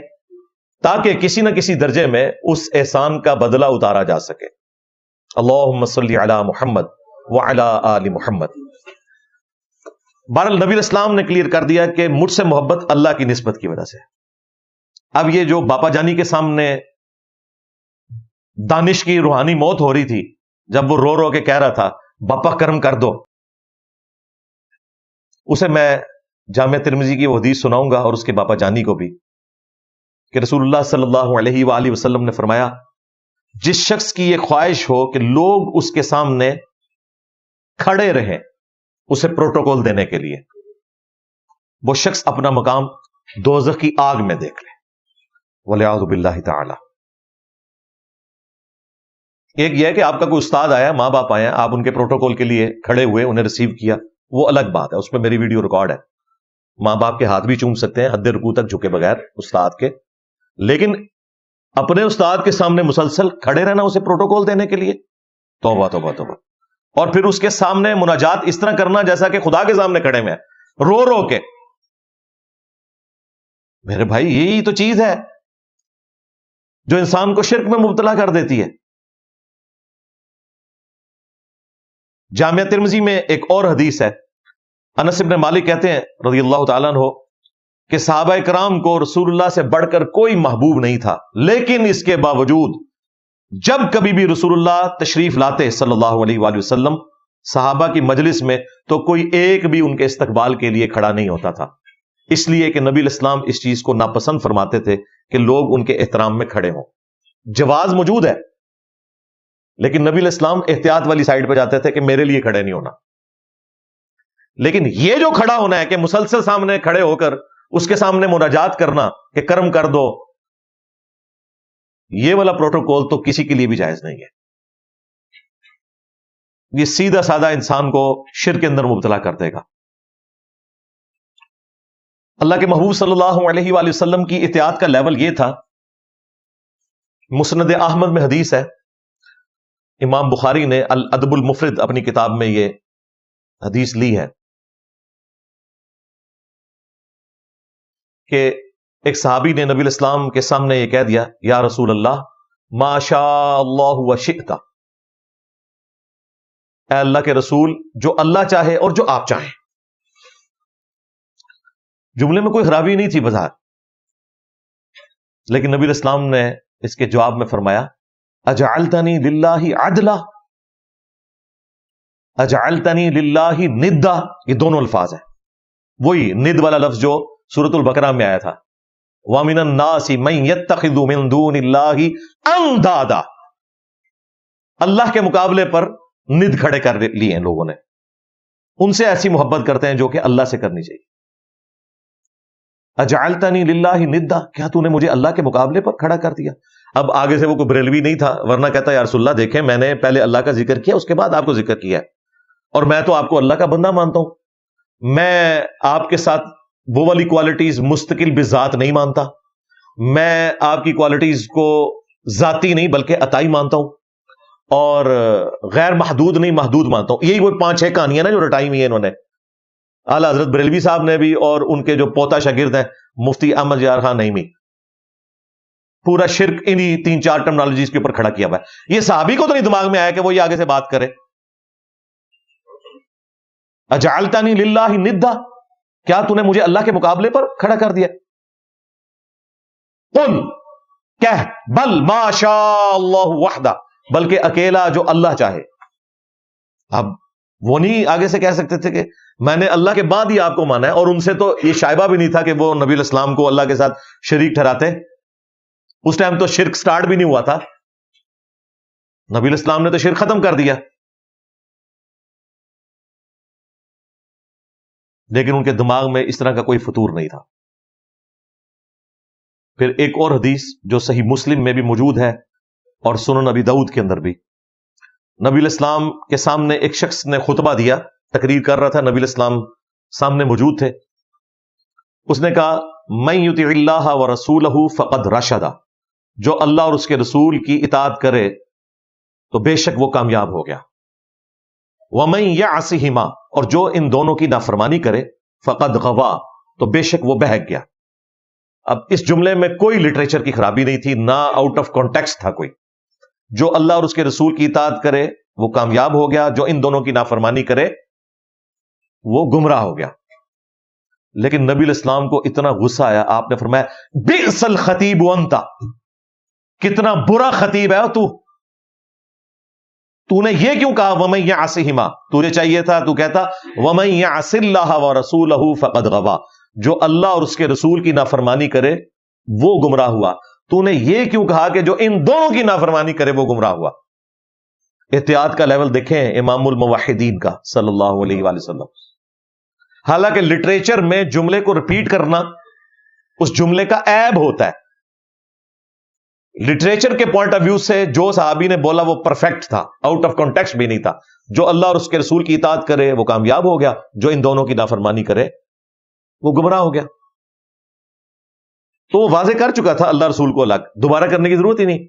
تاکہ کسی نہ کسی درجے میں اس احسان کا بدلہ اتارا جا سکے. اللہم صلی علی محمد وعلی آل محمد. بہرحال نبی علیہ السلام نے کلیئر کر دیا کہ مجھ سے محبت اللہ کی نسبت کی وجہ سے. اب یہ جو باپا جانی کے سامنے دانش کی روحانی موت ہو رہی تھی, جب وہ رو رو کے کہہ رہا تھا باپا کرم کر دو, اسے میں جامعہ ترمذی کی وہ حدیث سناؤں گا اور اس کے باپا جانی کو بھی. کہ رسول اللہ صلی اللہ علیہ وآلہ وسلم نے فرمایا جس شخص کی یہ خواہش ہو کہ لوگ اس کے سامنے کھڑے رہیں اسے پروٹوکول دینے کے لیے، وہ شخص اپنا مقام دوزخ کی آگ میں دیکھ لے، والعیاذ باللہ تعالی۔ ایک یہ ہے کہ آپ کا کوئی استاد آیا، ماں باپ آئے ہیں، آپ ان کے پروٹوکول کے لیے کھڑے ہوئے، انہیں ریسیو کیا، وہ الگ بات ہے، اس پہ میری ویڈیو ریکارڈ ہے، ماں باپ کے ہاتھ بھی چوم سکتے ہیں حد رکوع تک جھکے بغیر استاد کے، لیکن اپنے استاد کے سامنے مسلسل کھڑے رہنا اسے پروٹوکول دینے کے لیے، توبہ توبہ توبہ۔ اور پھر اس کے سامنے مناجات اس طرح کرنا جیسا کہ خدا کے سامنے کھڑے ہوئے ہیں، رو رو کے۔ میرے بھائی یہی تو چیز ہے جو انسان کو شرک میں مبتلا کر دیتی ہے۔ جامعہ ترمذی میں ایک اور حدیث ہے، انس بن مالک کہتے ہیں رضی اللہ تعالیٰ عنہ کہ صحابہ کرام کو رسول اللہ سے بڑھ کر کوئی محبوب نہیں تھا، لیکن اس کے باوجود جب کبھی بھی رسول اللہ تشریف لاتے صلی اللہ علیہ وآلہ وسلم صحابہ کی مجلس میں تو کوئی ایک بھی ان کے استقبال کے لیے کھڑا نہیں ہوتا تھا، اس لیے کہ نبی الاسلام اس چیز کو ناپسند فرماتے تھے کہ لوگ ان کے احترام میں کھڑے ہوں۔ جواز موجود ہے، لیکن نبی الاسلام احتیاط والی سائڈ پہ جاتے تھے کہ میرے لیے کھڑے نہیں ہونا۔ لیکن یہ جو کھڑا ہونا ہے کہ مسلسل سامنے کھڑے ہو کر اس کے سامنے مناجات کرنا کہ کرم کر دو، یہ والا پروٹوکول تو کسی کے لیے بھی جائز نہیں ہے۔ یہ سیدھا سادہ انسان کو شرک کے اندر مبتلا کر دے گا۔ اللہ کے محبوب صلی اللہ علیہ وآلہ وسلم کی اطاعت کا لیول یہ تھا۔ مسند احمد میں حدیث ہے، امام بخاری نے الادب المفرد اپنی کتاب میں یہ حدیث لی ہے کہ ایک صحابی نے نبی الاسلام کے سامنے یہ کہہ دیا، یا رسول اللہ ما شاء اللہ وشئت، اے اللہ کے رسول جو اللہ چاہے اور جو آپ چاہیں۔ جملے میں کوئی خرابی نہیں تھی بظاہر، لیکن نبی الاسلام نے اس کے جواب میں فرمایا اجعلتنی للہ عدلا، اجعلتنی للہ ندا، یہ دونوں الفاظ ہیں، وہی ند والا لفظ جو سورۃ البقرہ میں آیا تھا، وَمِنَ النَّاسِ مَن يَتَّخِذُ مِن دُونِ اللَّهِ أَندَادًا، اللہ کے مقابلے پر ند کھڑے کر لیے ہیں لوگوں نے، ان سے ایسی محبت کرتے ہیں جو کہ اللہ سے کرنی چاہیے۔ اجعلتنی للہ ندا، کیا تو نے مجھے اللہ کے مقابلے پر کھڑا کر دیا؟ اب آگے سے وہ کوئی بریلوی نہیں تھا، ورنہ کہتا یا رسول اللہ دیکھیں میں نے پہلے اللہ کا ذکر کیا، اس کے بعد آپ کو ذکر کیا ہے، اور میں تو آپ کو اللہ کا بندہ مانتا ہوں، میں آپ کے ساتھ وہ والی کوالٹیز مستقل بذات نہیں مانتا، میں آپ کی کوالٹیز کو ذاتی نہیں بلکہ عطائی مانتا ہوں، اور غیر محدود نہیں محدود مانتا ہوں۔ یہی وہ 5-6 کہانیاں نا جو رٹائی ہوئی ہیں انہوں نے، اعلیٰ حضرت بریلوی صاحب نے بھی، اور ان کے جو پوتا شاگرد ہیں مفتی احمد یار خان نعیمی، پورا شرک انہی 3-4 ٹرمنالوجیز کے اوپر کھڑا کیا ہوا ہے۔ یہ صحابی کو تو نہیں دماغ میں آیا کہ وہ یہ آگے سے بات کرے، اجعلتنی للہ ندا، کیا تو نے مجھے اللہ کے مقابلے پر کھڑا کر دیا؟ قل، کہہ، بل ما شاء اللہ وحدہ، بلکہ اکیلا جو اللہ چاہے۔ اب وہ نہیں آگے سے کہہ سکتے تھے کہ میں نے اللہ کے بعد ہی آپ کو مانا ہے، اور ان سے تو یہ شائبہ بھی نہیں تھا کہ وہ نبی الاسلام کو اللہ کے ساتھ شریک ٹھہراتے، اس ٹائم تو شرک سٹارٹ بھی نہیں ہوا تھا، نبی الاسلام نے تو شرک ختم کر دیا، لیکن ان کے دماغ میں اس طرح کا کوئی فطور نہیں تھا۔ پھر ایک اور حدیث جو صحیح مسلم میں بھی موجود ہے اور سنن ابی داؤد کے اندر بھی، نبی الاسلام کے سامنے ایک شخص نے خطبہ دیا، تقریر کر رہا تھا، نبی الاسلام سامنے موجود تھے، اس نے کہا من یطع اللہ ورسولہ فقد رشد، جو اللہ اور اس کے رسول کی اطاعت کرے تو بے شک وہ کامیاب ہو گیا، ومن یعصہما، اور جو ان دونوں کی نافرمانی کرے فقد غوا، تو بے شک وہ بہک گیا۔ اب اس جملے میں کوئی لٹریچر کی خرابی نہیں تھی، نہ آؤٹ آف کانٹیکسٹ تھا کوئی، جو اللہ اور اس کے رسول کی اطاعت کرے وہ کامیاب ہو گیا، جو ان دونوں کی نافرمانی کرے وہ گمراہ ہو گیا۔ لیکن نبی الاسلام کو اتنا غصہ آیا، آپ نے فرمایا بئس الخطیب انت، کتنا برا خطیب ہے تو نے یہ کیوں کہا ومن یعصہما، تجھے چاہیے تھا تو کہتا ومن یعص اللہ ورسولہ فقد غوا، جو اللہ اور اس کے رسول کی نافرمانی کرے وہ گمراہ ہوا. تو نے یہ کیوں کہا کہ جو ان دونوں کی نافرمانی کرے وہ گمراہ ہوا؟ احتیاط کا لیول دیکھیں امام الموحدین کا صلی اللہ علیہ وآلہ وسلم. حالانکہ لٹریچر میں جملے کو ریپیٹ کرنا اس جملے کا عیب ہوتا ہے. لٹریچر کے پوائنٹ آف ویو سے جو صحابی نے بولا وہ پرفیکٹ تھا, آؤٹ آف کانٹیکسٹ بھی نہیں تھا. جو اللہ اور اس کے رسول کی اطاعت کرے وہ کامیاب ہو گیا, جو ان دونوں کی نافرمانی کرے وہ گمراہ ہو گیا. تو وہ واضح کر چکا تھا اللہ رسول کو الگ, دوبارہ کرنے کی ضرورت ہی نہیں.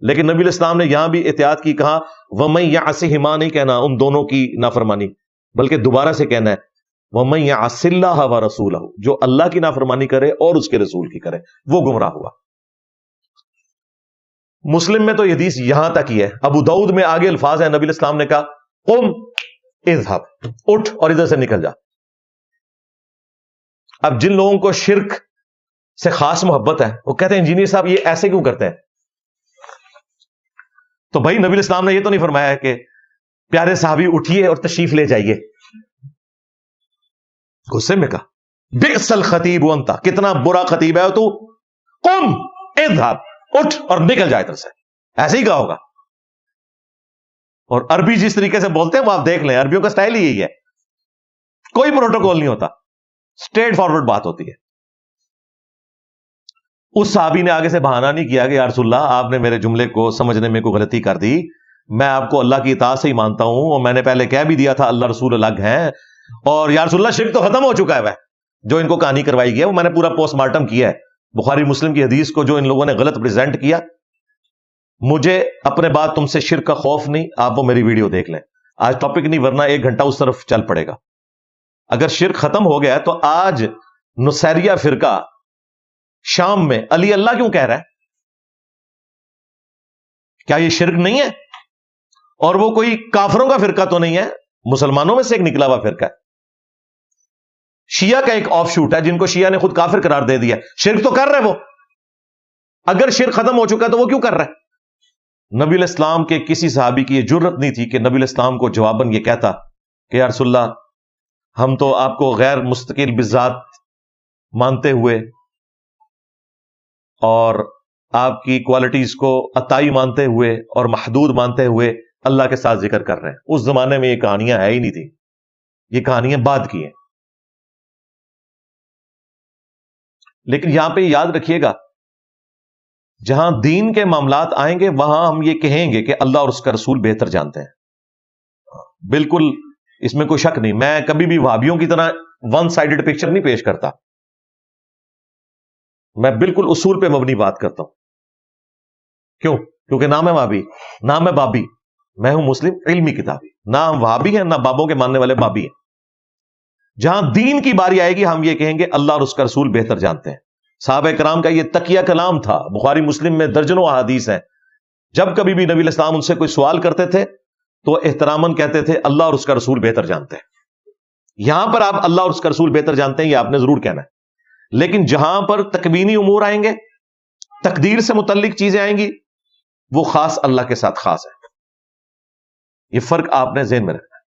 لیکن نبی علیہ السلام نے یہاں بھی احتیاط کی, کہا وَمَن يَعْصِ مَا نہیں کہنا ان دونوں کی نافرمانی, بلکہ دوبارہ سے کہنا ہے وَمَن يَعْصِ اللَّهَ وَرَسُولَهُ, جو اللہ کی نافرمانی کرے اور اس کے رسول کی کرے وہ گمراہ ہوا. مسلم میں تو یہ حدیث یہاں تک ہی ہے. ابو داؤد میں آگے الفاظ ہیں, نبی علیہ السلام نے کہا قم اذهب, اٹھ اور ادھر سے نکل جا. اب جن لوگوں کو شرک سے خاص محبت ہے وہ کہتے ہیں انجینئر صاحب یہ ایسے کیوں کرتے ہیں؟ تو بھائی نبی علیہ السلام نے یہ تو نہیں فرمایا کہ پیارے صحابی اٹھیے اور تشریف لے جائیے. غصے میں کہا بئس الخطیب انت, کتنا برا خطیب ہے تو, قم اذهب, اٹھ اور نکل جائے ادھر سے. ایسے ہی کہا ہوگا. اور عربی جس طریقے سے بولتے ہیں وہ آپ دیکھ لیں, عربیوں کا سٹائل ہی یہی ہے, کوئی پروٹوکول نہیں ہوتا, اسٹریٹ فارورڈ بات ہوتی ہے. اس صحابی نے آگے سے بہانہ نہیں کیا کہ یا رسول اللہ آپ نے میرے جملے کو سمجھنے میں کوئی غلطی کر دی, میں آپ کو اللہ کی اطاعت سے ہی مانتا ہوں اور میں نے پہلے کہہ بھی دیا تھا اللہ رسول الگ ہیں, اور یا رسول اللہ شرک تو ختم ہو چکا ہے, وہ جو ان کو کہانی کروائی گئی ہے وہ میں نے پورا پوسٹ مارٹم کیا ہے. بخاری مسلم کی حدیث کو جو ان لوگوں نے غلط پریزنٹ کیا, مجھے اپنے بعد تم سے شرک کا خوف نہیں, آپ وہ میری ویڈیو دیکھ لیں. آج ٹاپک نہیں, ورنہ 1 گھنٹہ اس طرف چل پڑے گا. اگر شرک ختم ہو گیا تو آج نصیریہ فرقہ شام میں علی اللہ کیوں کہہ رہا ہے؟ کیا یہ شرک نہیں ہے؟ اور وہ کوئی کافروں کا فرقہ تو نہیں ہے, مسلمانوں میں سے ایک نکلا ہوا فرقہ ہے. شیعہ کا ایک آف شوٹ ہے جن کو شیعہ نے خود کافر قرار دے دیا. شرک تو کر رہے وہ, اگر شرک ختم ہو چکا تو وہ کیوں کر رہا ہے؟ نبی علیہ السلام کے کسی صحابی کی یہ جرت نہیں تھی کہ نبی علیہ السلام کو جواباً یہ کہتا کہ یا رسول اللہ ہم تو آپ کو غیر مستقل بذات مانتے ہوئے اور آپ کی کوالٹیز کو عطائی مانتے ہوئے اور محدود مانتے ہوئے اللہ کے ساتھ ذکر کر رہے ہیں. اس زمانے میں یہ کہانیاں ہے ہی نہیں تھی, یہ کہانیاں بعد کی ہیں. لیکن یہاں پہ یاد رکھیے گا, جہاں دین کے معاملات آئیں گے وہاں ہم یہ کہیں گے کہ اللہ اور اس کا رسول بہتر جانتے ہیں. بالکل اس میں کوئی شک نہیں. میں کبھی بھی وہابیوں کی طرح ون سائیڈڈ پکچر نہیں پیش کرتا, میں بالکل اصول پہ مبنی بات کرتا ہوں. کیوں؟ کیونکہ نام ہے وہابی, نام ہے بابی, میں ہوں مسلم علمی کتابی. نہ ہم وہابی ہیں نہ بابوں کے ماننے والے بابی ہیں. جہاں دین کی باری آئے گی ہم یہ کہیں گے اللہ اور اس کا رسول بہتر جانتے ہیں. صحابہ کرام کا یہ تقیہ کلام تھا. بخاری مسلم میں درجنوں احادیث ہیں. جب کبھی بھی نبی علیہ السلام ان سے کوئی سوال کرتے تھے تو احتراماً کہتے تھے اللہ اور اس کا رسول بہتر جانتے ہیں. یہاں پر آپ اللہ اور اس کا رسول بہتر جانتے ہیں یہ آپ نے ضرور کہنا ہے. لیکن جہاں پر تکوینی امور آئیں گے, تقدیر سے متعلق چیزیں آئیں گی, وہ خاص اللہ کے ساتھ خاص ہے. یہ فرق آپ نے ذہن میں رکھنا ہے.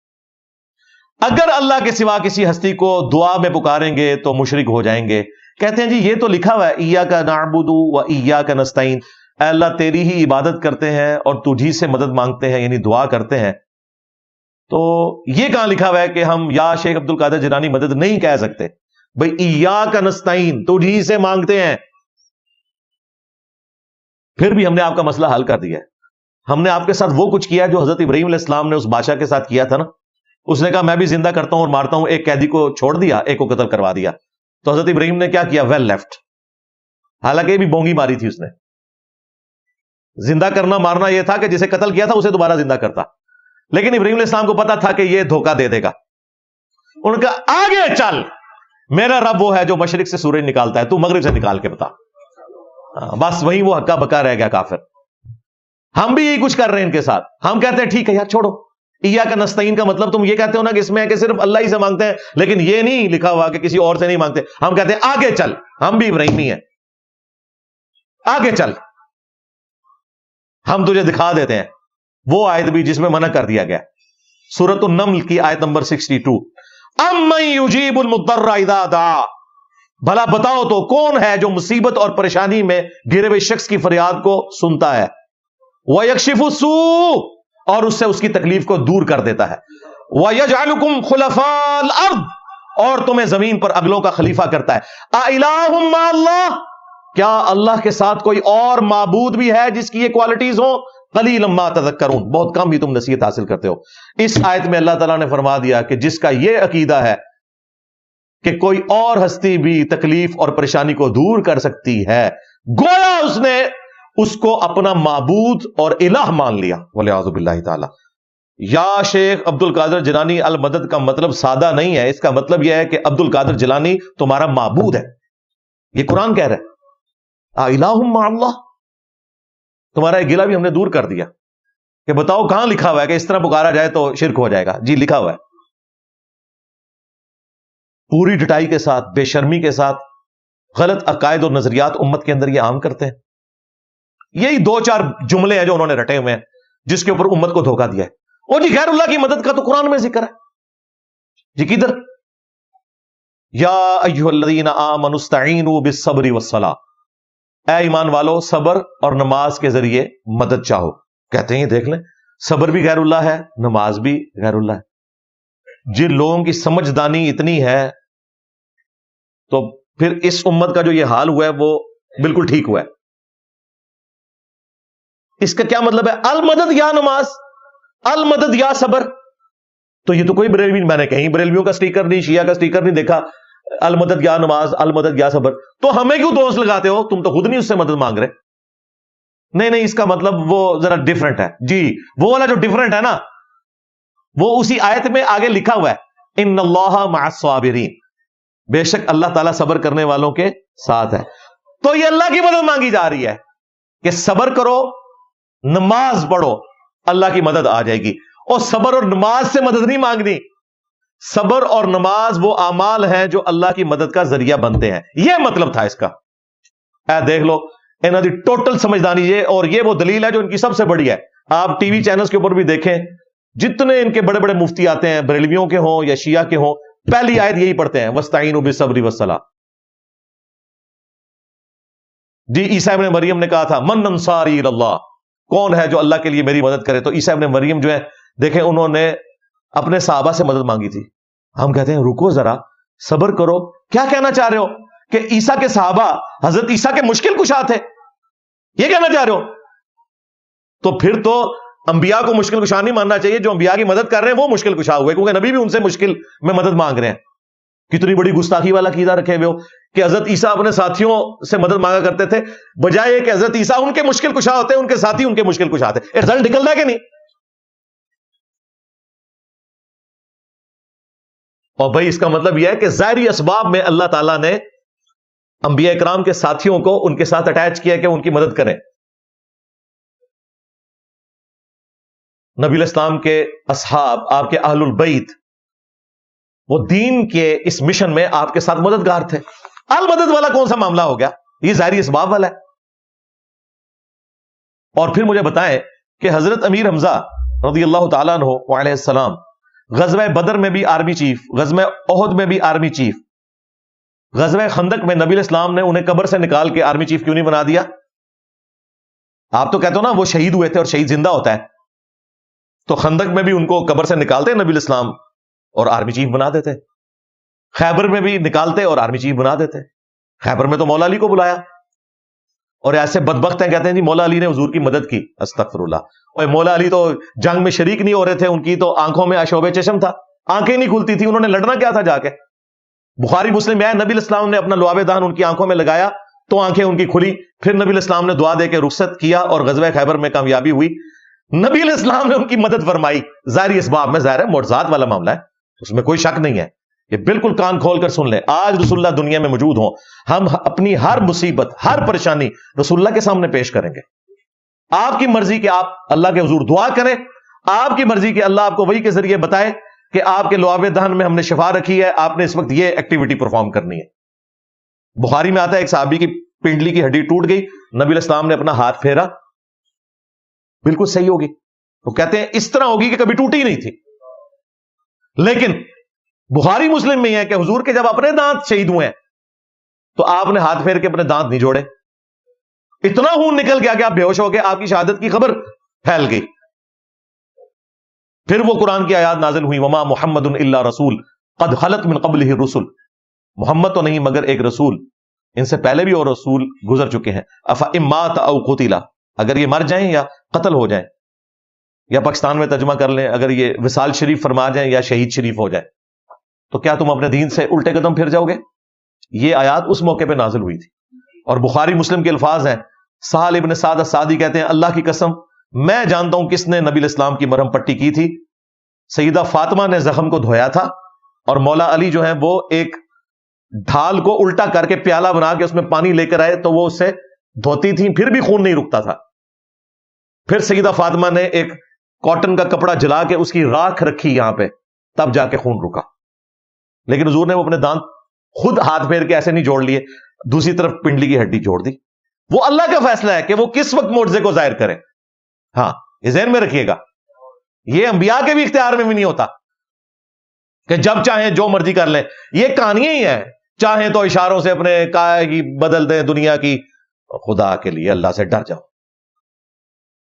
اگر اللہ کے سوا کسی ہستی کو دعا میں پکاریں گے تو مشرک ہو جائیں گے. کہتے ہیں جی یہ تو لکھا ہوا ہے ایاک نعبد و ایاک نستعین, اے اللہ تیری ہی عبادت کرتے ہیں اور تجھی سے مدد مانگتے ہیں, یعنی دعا کرتے ہیں. تو یہ کہاں لکھا ہوا ہے کہ ہم یا شیخ عبد القادر جیلانی مدد نہیں کہہ سکتے؟ بھئی ایاک نستعین تجھی سے مانگتے ہیں. پھر بھی ہم نے آپ کا مسئلہ حل کر دیا ہے. ہم نے آپ کے ساتھ وہ کچھ کیا جو حضرت ابراہیم علیہ السلام نے اس بادشاہ کے ساتھ کیا تھا نا. اس نے کہا میں بھی زندہ کرتا ہوں اور مارتا ہوں, ایک قیدی کو چھوڑ دیا, ایک کو قتل کروا دیا. تو حضرت ابراہیم نے کیا کیا؟ Well left. حالانکہ یہ بھی بونگی ماری تھی اس نے. زندہ کرنا مارنا یہ تھا کہ جسے قتل کیا تھا اسے دوبارہ زندہ کرتا. لیکن ابراہیم علیہ السلام کو پتا تھا کہ یہ دھوکہ دے دے گا. ان کا آگے چل, میرا رب وہ ہے جو مشرق سے سورج نکالتا ہے, تو مغرب سے نکال کے بتا. بس وہیں وہ ہکا بکا رہ گیا کافر. ہم بھی یہی کچھ کر رہے ہیں ان کے ساتھ. ہم کہتے ہیں ٹھیک ہے یار چھوڑو, ایاک نستعین کا مطلب تم یہ کہتے ہو نا کہ اس میں ہے کہ صرف اللہ ہی سے مانگتے ہیں, لیکن یہ نہیں لکھا ہوا کہ کسی اور سے نہیں مانگتے. ہم کہتے ہیں آگے چل, ہم بھی ابراہیمی ہیں, آگے چل, ہم تجھے دکھا دیتے ہیں وہ آیت بھی جس میں منع کر دیا گیا. سورۃ النمل کی آیت نمبر 62, امن یجیب المضطر اذا دعا, بھلا بتاؤ تو کون ہے جو مصیبت اور پریشانی میں گرے ہوئے شخص کی فریاد کو سنتا ہے؟ وَيَكْشِفُ السُّوءَ، اور اس سے اس کی تکلیف کو دور کر دیتا ہے۔ وَيَجْعَلُكُمْ خُلَفَاءَ الْأَرْضِ، اور تمہیں زمین پر اگلوں کا خلیفہ کرتا ہے۔ أَإِلَٰهٌ مَّعَ اللَّهِ، کیا اللہ کے ساتھ کوئی اور معبود بھی ہے جس کی یہ کوالٹیز ہوں؟ قَلِيلًا مَّا تَذَكَّرُونَ، بہت کم ہی تم نصیحت حاصل کرتے ہو۔ اس آیت میں اللہ تعالیٰ نے فرما دیا کہ جس کا یہ عقیدہ ہے کہ کوئی اور ہستی بھی تکلیف اور پریشانی کو دور کر سکتی ہے، گویا اس نے اس کو اپنا معبود اور الہ مان لیا، والعیاذ باللہ تعالی۔ یا شیخ عبد القادر جیلانی المدد کا مطلب سادہ نہیں ہے، اس کا مطلب یہ ہے کہ عبد القادر جیلانی تمہارا معبود ہے، یہ قرآن کہہ رہا ہے۔ الہ مع اللہ، تمہارا یہ گلہ بھی ہم نے دور کر دیا کہ بتاؤ کہاں لکھا ہوا ہے کہ اس طرح پکارا جائے تو شرک ہو جائے گا؟ جی لکھا ہوا ہے، پوری ڈٹائی کے ساتھ، بے شرمی کے ساتھ غلط عقائد اور نظریات امت کے اندر یہ عام کرتے ہیں۔ یہی دو چار جملے ہیں جو انہوں نے رٹے ہوئے ہیں جس کے اوپر امت کو دھوکہ دیا ہے۔ اور جی غیر اللہ کی مدد کا تو قرآن میں ذکر ہے، جی کدھر؟ یا ایھا الذین آمنوا استعینوا بالصبر والصلاۃ، اے ایمان والو صبر اور نماز کے ذریعے مدد چاہو۔ کہتے ہیں یہ دیکھ لیں، صبر بھی غیر اللہ ہے، نماز بھی غیر اللہ ہے۔ جن لوگوں کی سمجھدانی اتنی ہے تو پھر اس امت کا جو یہ حال ہوا ہے وہ بالکل ٹھیک ہوا ہے۔ اس کا کیا مطلب ہے؟ المدد یا نماز، المدد یا صبر۔ تو یہ تو کوئی بریلوی، میں نے کہیں بریلویوں کا سٹیکر نہیں، شیعہ کا سٹیکر نہیں دیکھا، المدد یا نماز، المدد یا صبر۔ تو ہمیں کیوں دوست لگاتے ہو؟ تم تو خود نہیں اس سے مدد مانگ رہے۔ نہیں، اس کا مطلب وہ ذرا ڈیفرنٹ ہے۔ جی وہ والا جو ڈیفرنٹ ہے نا، وہ اسی آیت میں آگے لکھا ہوا ہے، ان اللہ مع الصابرین، بے شک اللہ تعالیٰ صبر کرنے والوں کے ساتھ ہے۔ تو یہ اللہ کی مدد مانگی جا رہی ہے کہ صبر کرو، نماز پڑھو، اللہ کی مدد آ جائے گی۔ اور صبر اور نماز سے مدد نہیں مانگنی، صبر اور نماز وہ اعمال ہیں جو اللہ کی مدد کا ذریعہ بنتے ہیں، یہ مطلب تھا اس کا۔ اے دیکھ لو انہوں دی ٹوٹل سمجھدانی یہ، اور یہ وہ دلیل ہے جو ان کی سب سے بڑی ہے۔ آپ ٹی وی چینلز کے اوپر بھی دیکھیں، جتنے ان کے بڑے بڑے مفتی آتے ہیں، بریلویوں کے ہوں یا شیعہ کے ہوں، پہلی آیت یہی پڑھتے ہیں، وَاسْتَعِینُوا بِالصَّبْرِ وَالصَّلَاةِ۔ جی عیسیٰ ابن مریم نے کہا تھا من انصاری اللہ، کون ہے جو اللہ کے لیے میری مدد کرے؟ تو عیسیٰ ابن مریم جو ہے دیکھیں انہوں نے اپنے صحابہ سے مدد مانگی تھی۔ ہم کہتے ہیں رکو ذرا، صبر کرو، کیا کہنا چاہ رہے ہو کہ عیسیٰ کے صحابہ حضرت عیسیٰ کے مشکل کشا تھے؟ یہ کہنا چاہ رہے ہو؟ تو پھر تو انبیاء کو مشکل کشا نہیں ماننا چاہیے، جو انبیاء کی مدد کر رہے ہیں وہ مشکل کشا ہوئے، کیونکہ نبی بھی ان سے مشکل میں مدد مانگ رہے ہیں۔ کتنی بڑی گستاخی والا عقیدہ رکھے ہوئے ہو کہ حضرت عیسیٰ اپنے ساتھیوں سے مدد مانگا کرتے تھے، بجائے کہ حضرت عیسیٰ ان کے مشکل کشا ہوتے، ان کے ساتھی ان کے مشکل کشا ہوتے۔ رزلٹ نکلتا ہے کہ نہیں؟ اور بھائی اس کا مطلب یہ ہے کہ ظاہری اسباب میں اللہ تعالیٰ نے انبیاء کرام کے ساتھیوں کو ان کے ساتھ اٹیچ کیا کہ ان کی مدد کریں۔ نبی الاسلام کے اصحاب، آپ کے اہل البیت، وہ دین کے اس مشن میں آپ کے ساتھ مددگار تھے۔ المدد والا کون سا معاملہ ہو گیا؟ یہ ظاہری اسباب والا ہے۔ اور پھر مجھے بتائیں کہ حضرت امیر حمزہ رضی اللہ تعالیٰ عنہ علیہ السلام غزوہ بدر میں بھی آرمی چیف، غزوہ احد میں بھی آرمی چیف، غزوہ خندق میں نبی الاسلام نے انہیں قبر سے نکال کے آرمی چیف کیوں نہیں بنا دیا؟ آپ تو کہتے ہو نا وہ شہید ہوئے تھے اور شہید زندہ ہوتا ہے، تو خندق میں بھی ان کو قبر سے نکالتے نبی الاسلام اور آرمی چیف بنا دیتے، خیبر میں بھی نکالتے اور آرمی چیف بنا دیتے۔ خیبر میں تو مولا علی کو بلایا، اور ایسے بدبخت ہیں کہتے ہیں جی مولا علی نے حضور کی مدد کی، استغفر اللہ۔ اور مولا علی تو جنگ میں شریک نہیں ہو رہے تھے، ان کی تو آنکھوں میں آشوب چشم تھا، آنکھیں نہیں کھلتی تھی، انہوں نے لڑنا کیا تھا جا کے؟ بخاری مسلم ہے نبی الاسلام نے اپنا لعاب دہن ان کی آنکھوں میں لگایا تو آنکھیں ان کی کھلی، پھر نبی الاسلام نے دعا دے کے رخصت کیا اور غزوہ خیبر میں کامیابی ہوئی۔ نبی الاسلام نے ان کی مدد فرمائی، ظاہری اسباب میں، ظاہر ہے معجزات والا معاملہ ہے، اس میں کوئی شک نہیں ہے، یہ بالکل کان کھول کر سن لیں۔ آج رسول اللہ دنیا میں موجود ہوں، ہم اپنی ہر مصیبت، ہر پریشانی رسول اللہ کے سامنے پیش کریں گے۔ آپ کی مرضی کہ آپ اللہ کے حضور دعا کریں، آپ کی مرضی کہ اللہ آپ کو وحی کے ذریعے بتائے کہ آپ کے لعاب دہن میں ہم نے شفا رکھی ہے، آپ نے اس وقت یہ ایکٹیویٹی پرفارم کرنی ہے۔ بخاری میں آتا ہے ایک صحابی کی پنڈلی کی ہڈی ٹوٹ گئی، نبی الاسلام نے اپنا ہاتھ پھیرا، بالکل صحیح ہوگی، وہ کہتے ہیں اس طرح ہوگی کہ کبھی ٹوٹی نہیں تھی۔ لیکن بخاری مسلم میں ہے کہ حضور کے جب اپنے دانت شہید ہوئے ہیں تو آپ نے ہاتھ پھیر کے اپنے دانت نہیں جوڑے، اتنا خون نکل گیا کہ آپ بے ہوش ہو گئے، آپ کی شہادت کی خبر پھیل گئی۔ پھر وہ قرآن کی آیات نازل ہوئی، وما محمد الا رسول قد خلت من قبلہ الرسل، محمد تو نہیں مگر ایک رسول، ان سے پہلے بھی اور رسول گزر چکے ہیں، افإن مات او قتل، اگر یہ مر جائیں یا قتل ہو جائیں، یا پاکستان میں ترجمہ کر لیں اگر یہ وصال شریف فرما جائیں یا شہید شریف ہو جائیں، تو کیا تم اپنے دین سے الٹے قدم پھر جاؤ گے؟ یہ آیات اس موقع پہ نازل ہوئی تھی، اور بخاری مسلم کے الفاظ ہیں، سہل ابن سعد الساعدی کہتے ہیں اللہ کی قسم میں جانتا ہوں کس نے نبی الاسلام کی مرہم پٹی کی تھی، سیدہ فاطمہ نے زخم کو دھویا تھا، اور مولا علی جو ہیں وہ ایک ڈھال کو الٹا کر کے پیالہ بنا کے اس میں پانی لے کر آئے تو وہ اس سے دھوتی تھیں، پھر بھی خون نہیں رکتا تھا۔ پھر سیدہ فاطمہ نے ایک کاٹن کا کپڑا جلا کے اس کی راکھ رکھی یہاں پہ، تب جا کے خون رکا۔ لیکن حضور نے وہ اپنے دانت خود ہاتھ پھیر کے ایسے نہیں جوڑ لیے، دوسری طرف پنڈلی کی ہڈی جوڑ دی۔ وہ اللہ کا فیصلہ ہے کہ وہ کس وقت معجزے کو ظاہر کریں۔ ہاں یہ ذہن میں رکھیے گا، یہ انبیاء کے بھی اختیار میں بھی نہیں ہوتا کہ جب چاہیں جو مرضی کر لیں، یہ کہانیاں ہی ہیں، چاہیں تو اشاروں سے اپنے کائے کی بدل دیں دنیا کی، خدا کے لیے اللہ سے ڈر جاؤ۔